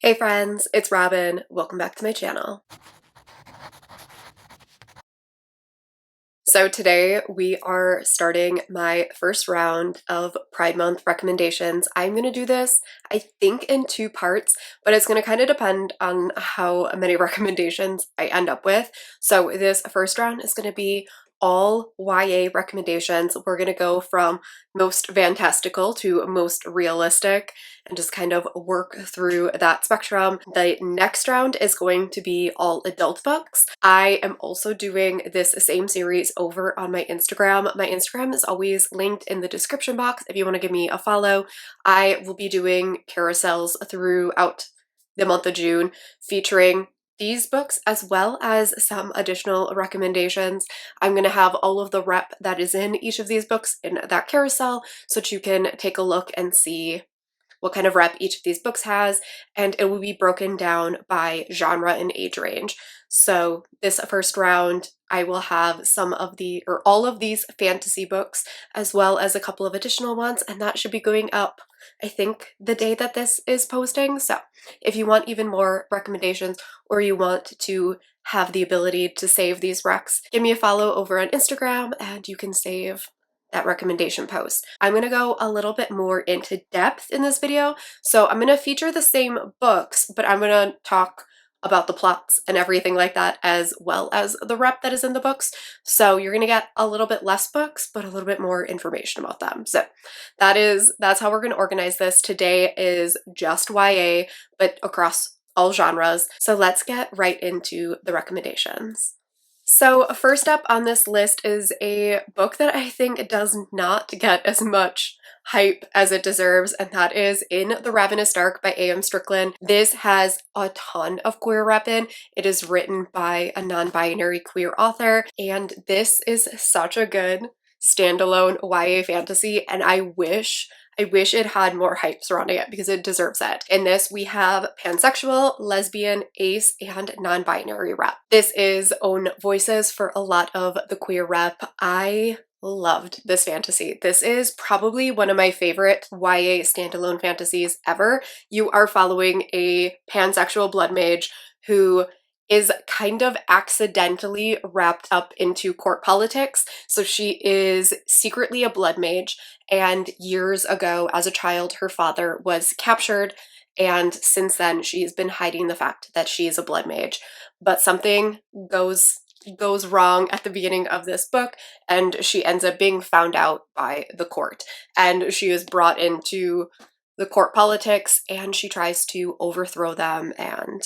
Hey friends, it's Robin. Welcome back to my channel. So today we are starting my first round of Pride Month recommendations. I'm going to do this, I think, in two parts, but it's going to kind of depend on how many recommendations I end up with. So this first round is going to be all YA recommendations. We're going to go from most fantastical to most realistic and just kind of work through that spectrum. The next round is going to be all adult books. I am also doing this same series over on my Instagram. My Instagram is always linked in the description box if you want to give me a follow. I will be doing carousels throughout the month of June featuring these books as well as some additional recommendations. I'm going to have all of the rep that is in each of these books in that carousel so that you can take a look and see what kind of rep each of these books has, and it will be broken down by genre and age range. So this first round, I will have some of or all of these fantasy books, as well as a couple of additional ones, and that should be going up, I think, the day that this is posting. So if you want even more recommendations, or you want to have the ability to save these recs, give me a follow over on Instagram and you can save that recommendation post. I'm going to go a little bit more into depth in this video. So I'm going to feature the same books, but I'm going to talk about the plots and everything like that, as well as the rep that is in the books. So you're going to get a little bit less books, but a little bit more information about them. So that's how we're going to organize this. Today is just YA, but across all genres. So let's get right into the recommendations. So first up on this list is a book that I think does not get as much hype as it deserves, and that is In the Ravenous Dark by A.M. Strickland. This has a ton of queer rep in. It is written by a non-binary queer author, and this is such a good standalone YA fantasy, and I wish it had more hype surrounding it because it deserves it. In this, we have pansexual, lesbian, ace, and non-binary rep. This is own voices for a lot of the queer rep. I loved this fantasy. This is probably one of my favorite YA standalone fantasies ever. You are following a pansexual blood mage who is kind of accidentally wrapped up into court politics. So she is secretly a blood mage, and years ago as a child her father was captured, and since then she's been hiding the fact that she is a blood mage. But something goes wrong at the beginning of this book, and she ends up being found out by the court, and she is brought into the court politics, and she tries to overthrow them, and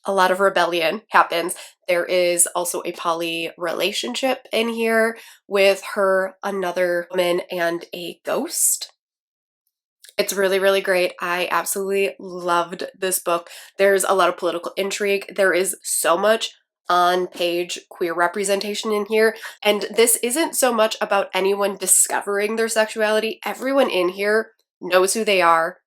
a lot of rebellion happens. There is also a poly relationship in here with her, another woman, and a ghost. It's really, really great. I absolutely loved this book. There's a lot of political intrigue. There is so much on-page queer representation in here, and this isn't so much about anyone discovering their sexuality. Everyone in here knows who they are,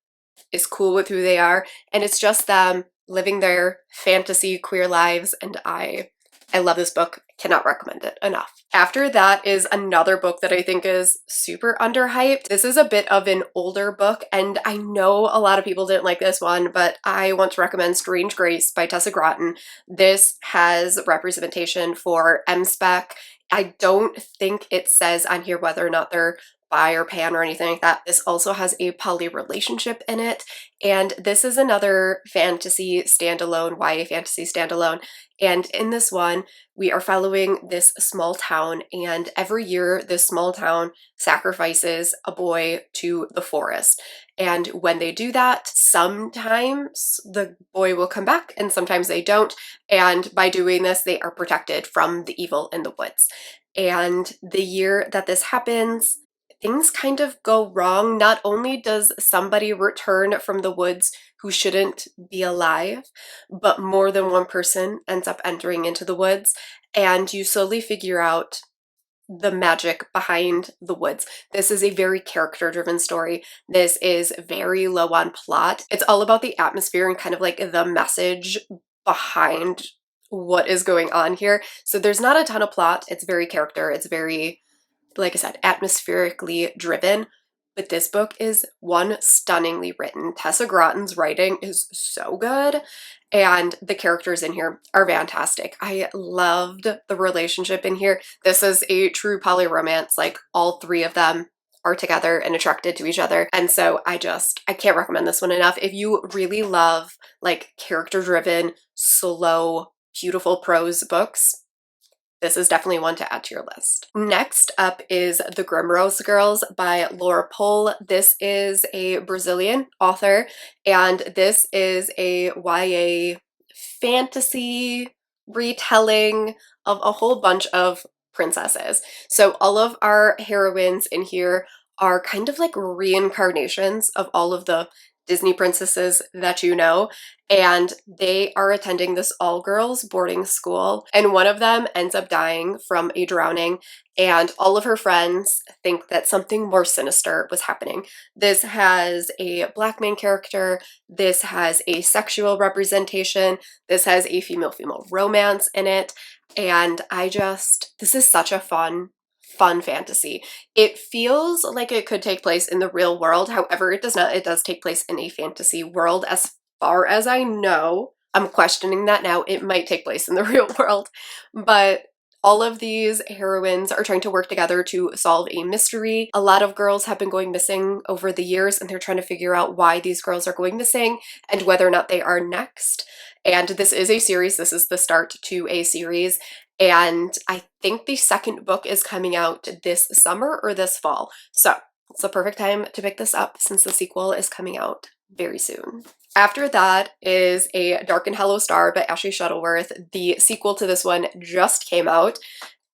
is cool with who they are, and it's just them living their fantasy queer lives, and I love this book. Cannot recommend it enough. After that is another book that I think is super underhyped. This is a bit of an older book, and I know a lot of people didn't like this one, but I want to recommend Strange Grace by Tessa Groton. This has representation for M-spec. I don't think it says on here whether or not they're bi or pan or anything like that. This also has a poly relationship in it, and this is another fantasy standalone, YA fantasy standalone. And in this one, we are following this small town, and every year this small town sacrifices a boy to the forest. And when they do that, sometimes the boy will come back and sometimes they don't. And by doing this, they are protected from the evil in the woods. And the year that this happens, things kind of go wrong. Not only does somebody return from the woods who shouldn't be alive, but more than one person ends up entering into the woods, and you slowly figure out the magic behind the woods. This is a very character-driven story. This is very low on plot. It's all about the atmosphere and kind of like the message behind what is going on here. So there's not a ton of plot. It's very character. It's very, like I said, atmospherically driven, but this book is one stunningly written. Tessa Gratton's writing is so good, and the characters in here are fantastic. I loved the relationship in here. This is a true poly romance, like all three of them are together and attracted to each other. And so I can't recommend this one enough. If you really love like character driven, slow, beautiful prose books, this is definitely one to add to your list. Next up is The Grimrose Girls by Laura Pohl. This is a Brazilian author, and this is a YA fantasy retelling of a whole bunch of princesses. So all of our heroines in here are kind of like reincarnations of all of the Disney princesses that you know, and they are attending this all-girls boarding school, and one of them ends up dying from a drowning, and all of her friends think that something more sinister was happening. This has a Black main character, this has a sexual representation, this has a female-female romance in it, and this is such a fun fantasy. It feels like it could take place in the real world. However, it does not. It does take place in a fantasy world as far as I know. I'm questioning that now. It might take place in the real world, but all of these heroines are trying to work together to solve a mystery. A lot of girls have been going missing over the years, and they're trying to figure out why these girls are going missing and whether or not they are next. And this is a series. This is the start to a series. And I think the second book is coming out this summer or this fall. So it's the perfect time to pick this up since the sequel is coming out very soon. After that is A Dark and Hollow Star by Ashley Shuttleworth. The sequel to this one just came out,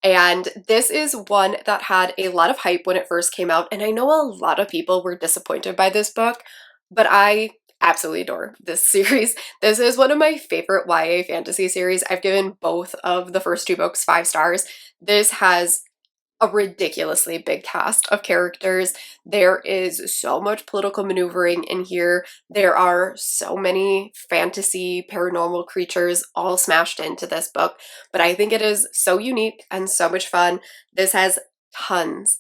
and this is one that had a lot of hype when it first came out, and I know a lot of people were disappointed by this book, but I absolutely adore this series. This is one of my favorite YA fantasy series. I've given both of the first two books 5 stars. This has a ridiculously big cast of characters. There is so much political maneuvering in here. There are so many fantasy paranormal creatures all smashed into this book, but I think it is so unique and so much fun. This has tons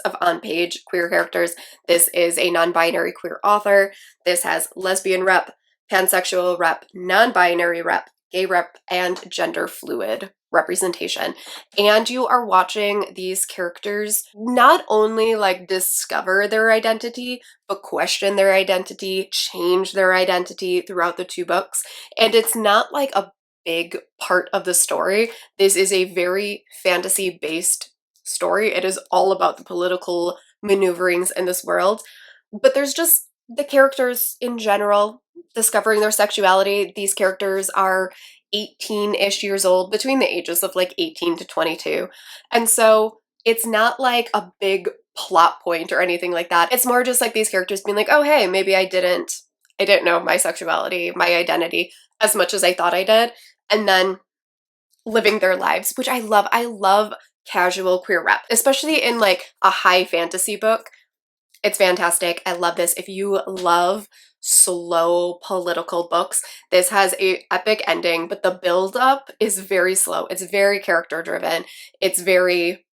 of on-page queer characters. This is a non-binary queer author. This has lesbian rep, pansexual rep, non-binary rep, gay rep, and gender fluid representation. And you are watching these characters not only like discover their identity, but question their identity, change their identity throughout the 2 books. And it's not like a big part of the story. This is a very fantasy-based story. It is all about the political maneuverings in this world. But there's just the characters in general discovering their sexuality. These characters are 18-ish years old, between the ages of like 18 to 22. And so it's not like a big plot point or anything like that. It's more just like these characters being like, oh hey, maybe I didn't know my sexuality, my identity as much as I thought I did, and then living their lives, which I love. I love casual queer rep, especially in like a high fantasy book. It's fantastic. I love this. If you love slow political books, this has a epic ending, but the build up is very slow. It's very character driven. It's very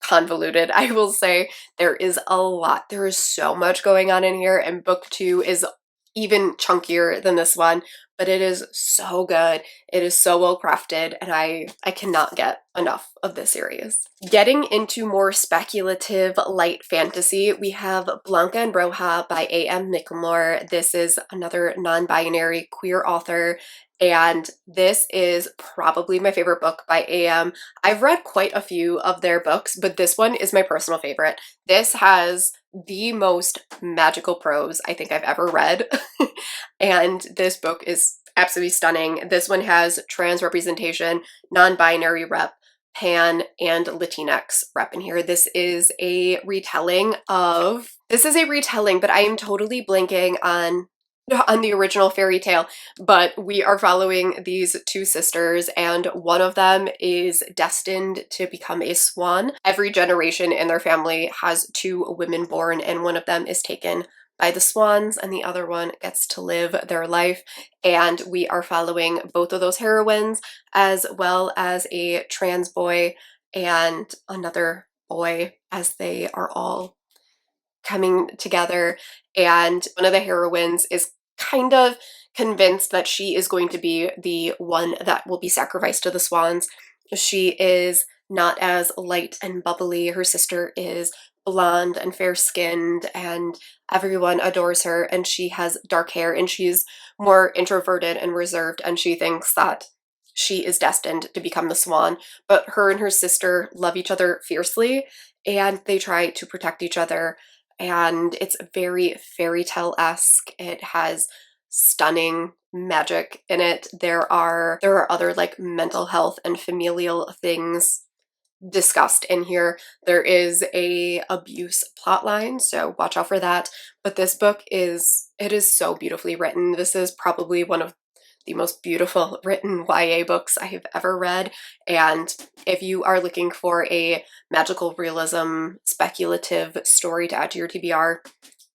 convoluted, I will say. There is a lot. There is so much going on in here, and book 2 is even chunkier than this one, but it is so good. It is so well crafted, and I cannot get enough of this series. Getting into more speculative light fantasy, we have Blanca and Roja by A.M. Michelmore. This is another non-binary queer author, and this is probably my favorite book by A.M. I've read quite a few of their books, but this one is my personal favorite. This has the most magical prose I think I've ever read, and this book is absolutely stunning. This one has trans representation, non-binary rep, pan, and Latinx rep in here. This is a retelling, but I am totally blanking on the original fairy tale, but we are following these 2 sisters, and one of them is destined to become a swan. Every generation in their family has 2 women born, and one of them is taken by the swans and the other one gets to live their life. And we are following both of those heroines, as well as a trans boy and another boy, as they are all coming together, and one of the heroines is kind of convinced that she is going to be the one that will be sacrificed to the swans. She is not as light and bubbly. Her sister is blonde and fair-skinned, and everyone adores her, and she has dark hair, and she's more introverted and reserved, and she thinks that she is destined to become the swan. But her and her sister love each other fiercely, and they try to protect each other, and it's very fairy tale-esque. It has stunning magic in it. There are other like mental health and familial things discussed in here. There is a abuse plot line, so watch out for that. But this book is so beautifully written. This is probably one of the most beautiful written YA books I have ever read. And if you are looking for a magical realism, speculative story to add to your TBR,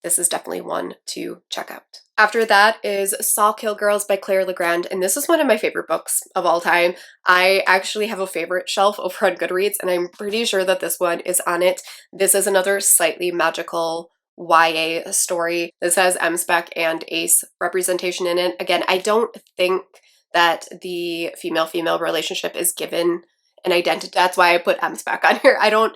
this is definitely one to check out. After that is Sawkill Girls by Claire Legrand, and this is one of my favorite books of all time. I actually have a favorite shelf over on Goodreads, and I'm pretty sure that this one is on it. This is another slightly magical YA story. This has M-Spec and Ace representation in it. Again, I don't think that the female-female relationship is given an identity. That's why I put M-Spec on here. I don't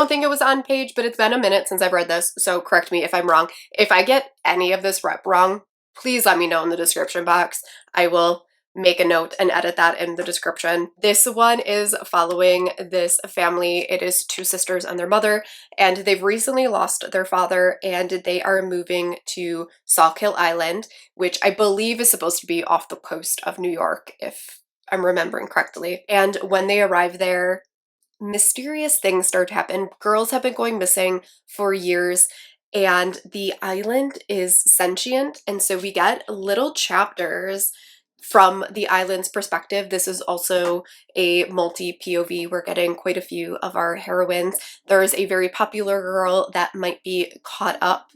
think it was on page, but it's been a minute since I've read this, so correct me if I'm wrong. If I get any of this rep wrong, please let me know in the description box. I will make a note and edit that in the description. This one is following this family. It is two sisters and their mother, and they've recently lost their father, and they are moving to Sawkill Island, which I believe is supposed to be off the coast of New York, if I'm remembering correctly. And when they arrive there, mysterious things start to happen. Girls have been going missing for years, and the island is sentient, and so we get little chapters from the island's perspective. This is also a multi-POV. We're getting quite a few of our heroines. There's a very popular girl that might be caught up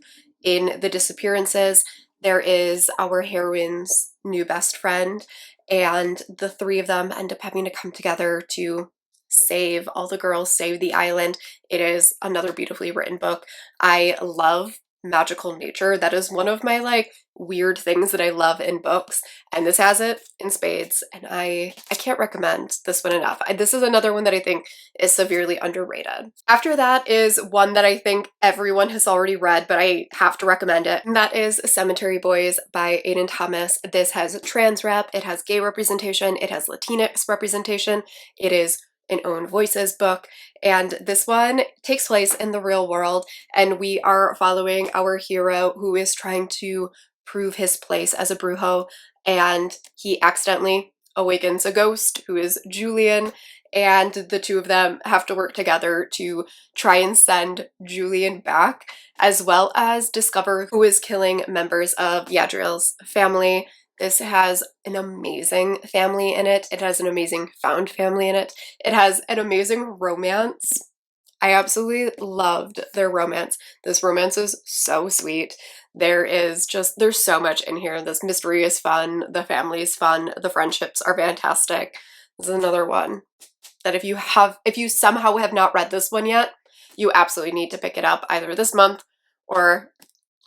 in the disappearances. There is our heroine's new best friend, and the three of them end up having to come together to save all the girls, save the island. It is another beautifully written book. I love magical nature. That is one of my like weird things that I love in books, and this has it in spades, and I can't recommend this one enough. This is another one that I think is severely underrated. After that is one that I think everyone has already read, but I have to recommend it, and that is Cemetery Boys by Aiden Thomas. This has trans rep, it has gay representation, it has Latinx representation, it is an Own Voices book, and this one takes place in the real world, and we are following our hero who is trying to prove his place as a brujo, and he accidentally awakens a ghost who is Julian, and the two of them have to work together to try and send Julian back, as well as discover who is killing members of Yadriel's family. This has an amazing family in it. It has an amazing found family in it. It has an amazing romance. I absolutely loved their romance. This romance is so sweet. There's so much in here. This mystery is fun. The family is fun. The friendships are fantastic. This is another one that if you somehow have not read this one yet, you absolutely need to pick it up either this month or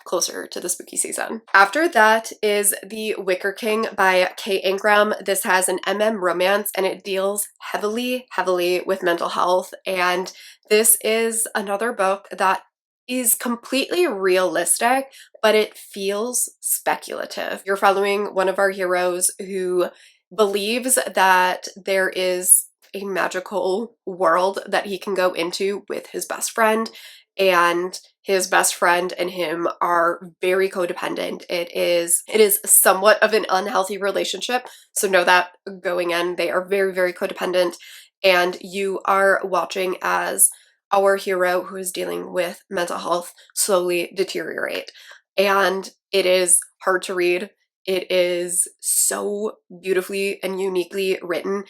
closer to the spooky season. After that is The Wicker King by Kay Ingram. This has an romance, and it deals heavily with mental health, and this is another book that is completely realistic, but it feels speculative. You're following one of our heroes who believes that there is a magical world that he can go into with his best friend, and his best friend and him are very codependent. It is somewhat of an unhealthy relationship, so know that going in. They are very codependent, and you are watching as our hero, who is dealing with mental health, slowly deteriorate. And it is hard to read. It is so beautifully and uniquely written.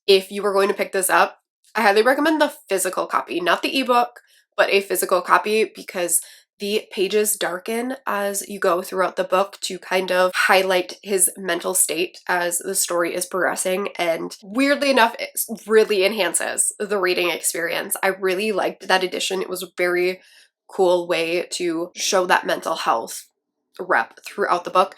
If you were going to pick this up, I highly recommend the physical copy, not the ebook, but a physical copy, because the pages darken as you go throughout the book to kind of highlight his mental state as the story is progressing, and weirdly enough, it really enhances the reading experience. I really liked that edition. It was very cool way to show that mental health rep throughout the book.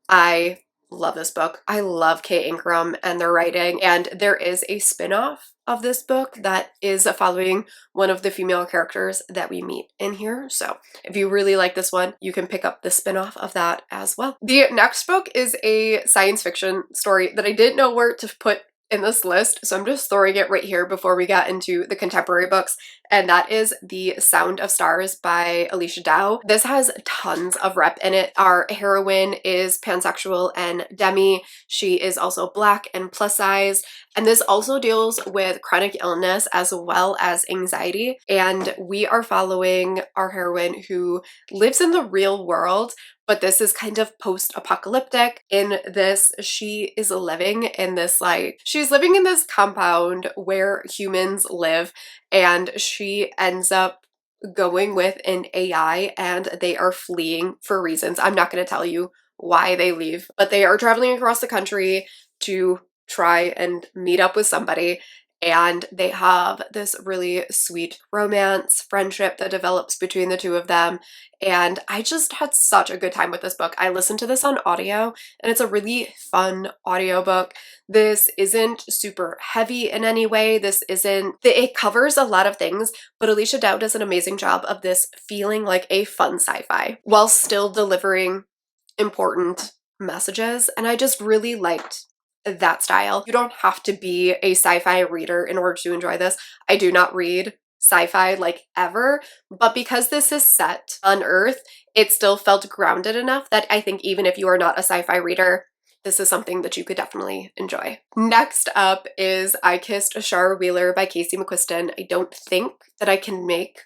I love this book. I love Kay Ingram and their writing, and there is a spin-off of this book that is following one of the female characters that we meet in here. So if you really like this one, you can pick up the spin-off of that as well. The next book is a science fiction story that I didn't know where to put in this list, so I'm just throwing it right here before we get into the contemporary books, and that is The Sound of Stars by Alicia Dow. This has tons of rep in it. Our heroine is pansexual and demi. She is also Black and plus size, and this also deals with chronic illness as well as anxiety, and we are following our heroine who lives in the real world, but this is kind of post-apocalyptic. In this, she is living in this, she's living in this compound where humans live, and she ends up going with an AI, and they are fleeing for reasons. I'm not going to tell you why they leave, but they are traveling across the country to try and meet up with somebody, and they have this really sweet romance, friendship that develops between the two of them, and I just had such a good time with this book. I listened to this on audio, and it's a really fun audiobook. This isn't super heavy in any way. It covers a lot of things, but Alicia Dow does an amazing job of this feeling like a fun sci-fi while still delivering important messages, and I just really liked that style. You don't have to be a sci-fi reader in order to enjoy this. I do not read sci-fi ever, but because this is set on Earth, it still felt grounded enough that I think even if you are not a sci-fi reader, this is something that you could definitely enjoy. Next up is I Kissed a Char Wheeler by Casey McQuiston. I don't think that I can make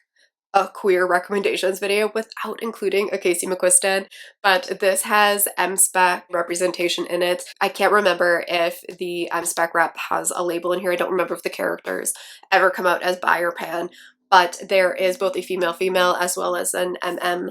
a queer recommendations video without including a Casey McQuiston, but this has M-Spec representation in it. I can't remember if the M-Spec rep has a label in here. I don't remember if the characters ever come out as bi or pan, but there is both a female-female as well as an MM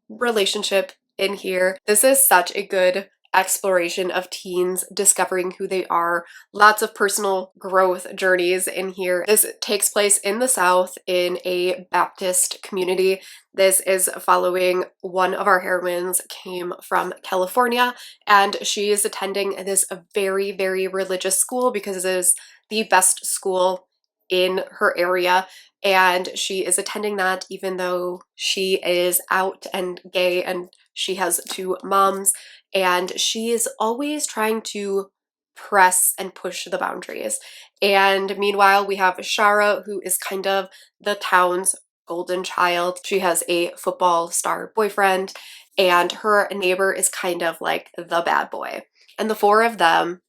relationship in here. This is such a good exploration of teens discovering who they are. Lots of personal growth journeys in here. This takes place in the South in a Baptist community. This is following one of our heroines came from California, and she is attending this very, very religious school because it is the best school in her area, and she is attending that even though she is out and gay and she has two moms, and she is always trying to press and push the boundaries. And meanwhile, we have Shara, who is kind of the town's golden child. She has a football star boyfriend, and her neighbor is kind of like the bad boy. And the four of them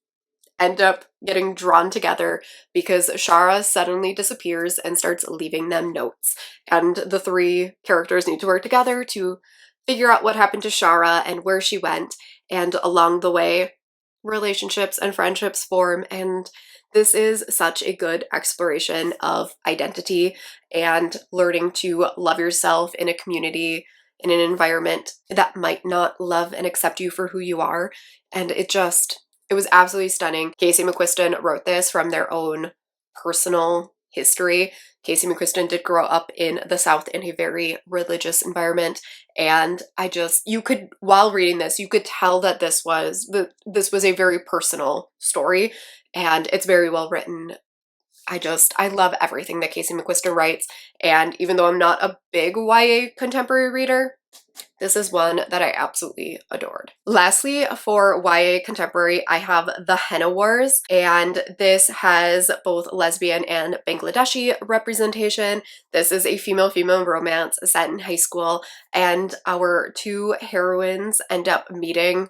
end up getting drawn together because Shara suddenly disappears and starts leaving them notes. And the three characters need to work together to figure out what happened to Shara and where she went. And along the way, relationships and friendships form. And this is such a good exploration of identity and learning to love yourself in a community, in an environment that might not love and accept you for who you are. And it was absolutely stunning. Casey McQuiston wrote this from their own personal history. Casey McQuiston did grow up in the South in a very religious environment, and while reading this, you could tell that this was a very personal story, and it's very well written. I love everything that Casey McQuiston writes, and even though I'm not a big YA contemporary reader, this is one that I absolutely adored. Lastly, for YA contemporary, I have The Henna Wars, and this has both lesbian and Bangladeshi representation. This is a female-female romance set in high school, and our two heroines end up meeting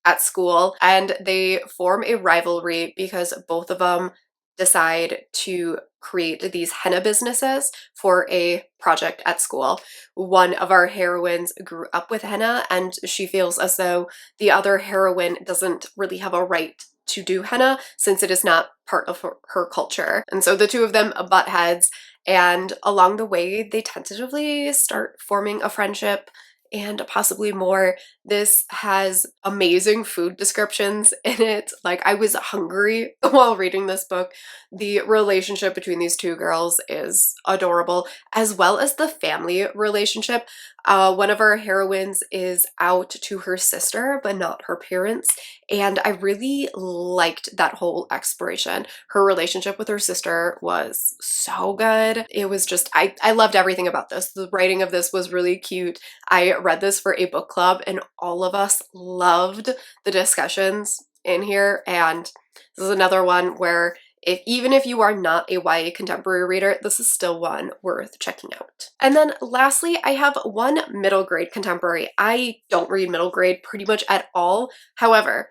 at school, and they form a rivalry because both of them decide to create these henna businesses for a project at school. One of our heroines grew up with henna, and she feels as though the other heroine doesn't really have a right to do henna since it is not part of her culture. And so the two of them butt heads, and along the way they tentatively start forming a friendship and possibly more. This has amazing food descriptions in it. Like, I was hungry while reading this book. The relationship between these two girls is adorable, as well as the family relationship. One of our heroines is out to her sister, but not her parents, and I really liked that whole exploration. Her relationship with her sister was so good. It was just, I loved everything about this. The writing of this was really cute. I read this for a book club and all of us loved the discussions in here. And this is another one where even if you are not a YA contemporary reader, this is still one worth checking out. And then lastly, I have one middle grade contemporary. I don't read middle grade pretty much at all. However,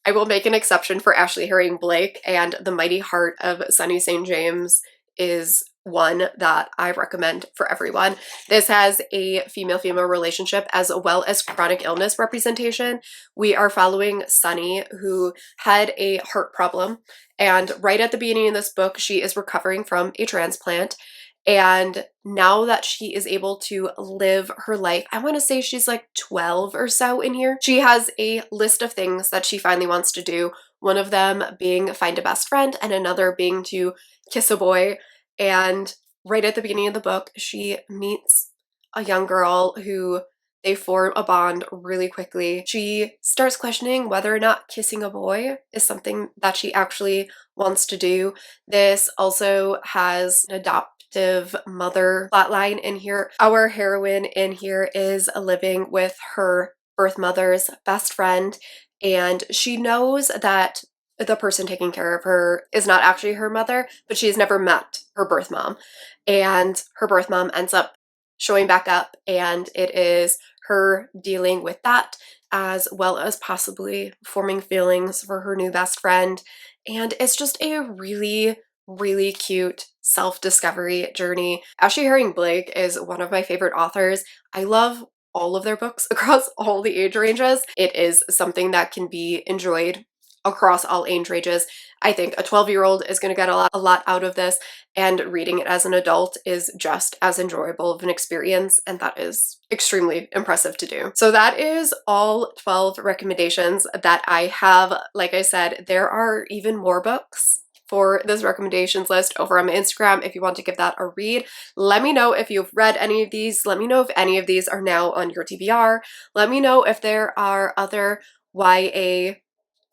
I will make an exception for Ashley Herring Blake, and The Mighty Heart of Sunny St. James is one that I recommend for everyone. This has a female-female relationship as well as chronic illness representation. We are following Sunny, who had a heart problem, and right at the beginning of this book, she is recovering from a transplant. And now that she is able to live her life, I want to say she's like 12 or so in here, she has a list of things that she finally wants to do. One of them being find a best friend, and another being to kiss a boy. And right at the beginning of the book, she meets a young girl who they form a bond really quickly. She starts questioning whether or not kissing a boy is something that she actually wants to do. This also has an adoptive mother plotline in here. Our heroine in here is living with her birth mother's best friend, and she knows that the person taking care of her is not actually her mother, but she has never met her birth mom. And her birth mom ends up showing back up, and it is her dealing with that, as well as possibly forming feelings for her new best friend. And it's just a really, really cute self-discovery journey. Ashley Herring Blake is one of my favorite authors. I love all of their books across all the age ranges. It is something that can be enjoyed across all age ranges. I think a 12-year-old is going to get a lot out of this, and reading it as an adult is just as enjoyable of an experience, and that is extremely impressive to do. So that is all 12 recommendations that I have. Like I said, there are even more books for this recommendations list over on my Instagram if you want to give that a read. Let me know if you've read any of these. Let me know if any of these are now on your TBR. Let me know if there are other YA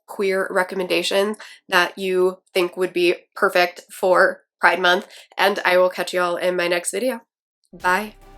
queer recommendations that you think would be perfect for Pride Month, and I will catch you all in my next video. Bye!